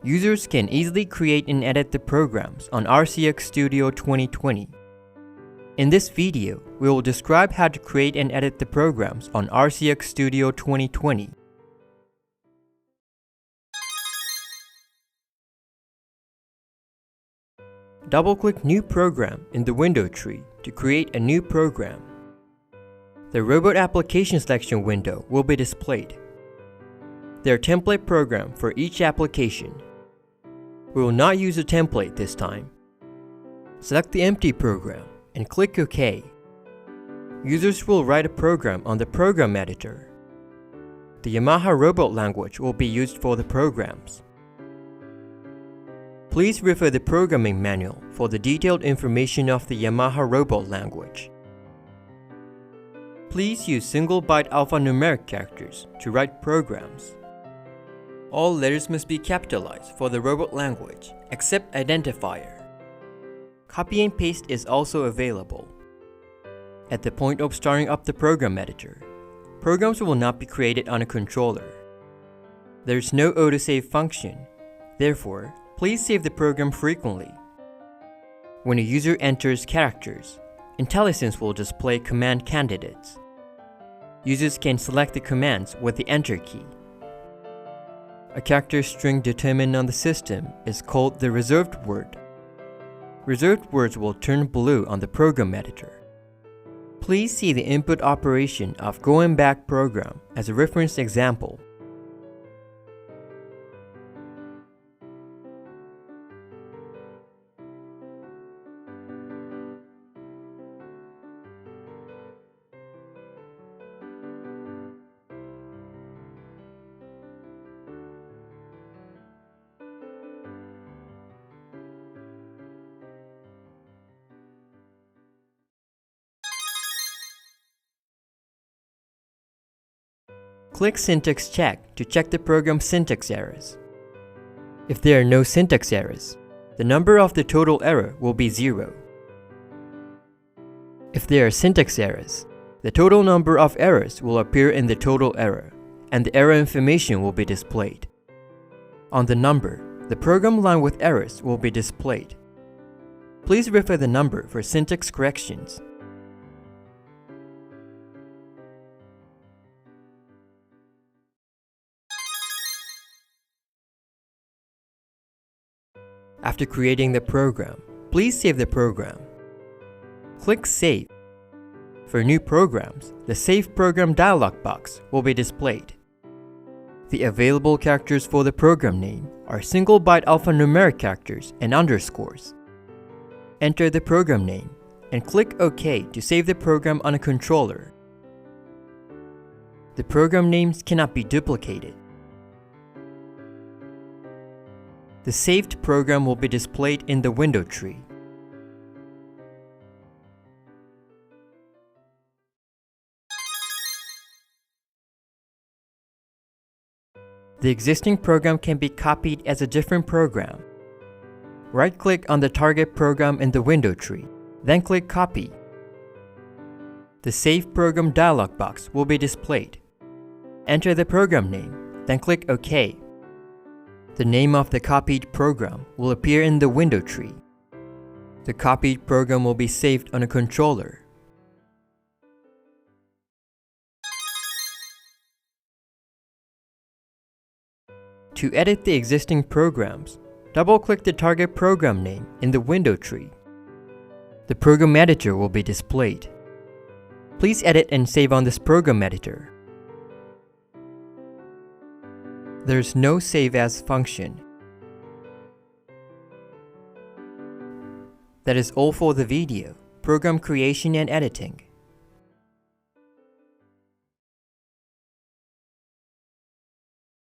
Users can easily create and edit the programs on RCX-Studio 2020. In this video, we will describe how to create and edit the programs on RCX-Studio 2020. Double-click New Program in the window tree to create a new program. The Robot Application Selection window will be displayed. There are template programs for each application. We will not use a template this time. Select the empty program and click OK. Users will write a program on the program editor. The Yamaha robot language will be used for the programs. Please refer the programming manual for the detailed information of the Yamaha robot language. Please use single-byte alphanumeric characters to write programs. All letters must be capitalized for the robot language, except identifier. Copy and paste is also available. At the point of starting up the program editor, programs will not be created on a controller. There is no autosave function, therefore, please save the program frequently. When a user enters characters, IntelliSense will display command candidates. Users can select the commands with the Enter key. A character string determined on the system is called the reserved word. Reserved words will turn blue on the program editor. Please see the input operation of going back program as a reference example. Click Syntax Check to check the program's syntax errors. If there are no syntax errors, the number of the total error will be 0. If there are syntax errors, the total number of errors will appear in the total error, and the error information will be displayed. On the number, the program line with errors will be displayed. Please refer the number for syntax corrections. After creating the program, please save the program. Click Save. For new programs, the Save Program dialog box will be displayed. The available characters for the program name are single-byte alphanumeric characters and underscores. Enter the program name and click OK to save the program on a controller. The program names cannot be duplicated. The saved program will be displayed in the window tree. The existing program can be copied as a different program. Right-click on the target program in the window tree, then click Copy. The Save Program dialog box will be displayed. Enter the program name, then click OK. The name of the copied program will appear in the window tree. The copied program will be saved on a controller. To edit the existing programs, double-click the target program name in the window tree. The program editor will be displayed. Please edit and save on this program editor. There is no Save As function. That is all for the video, program creation and editing.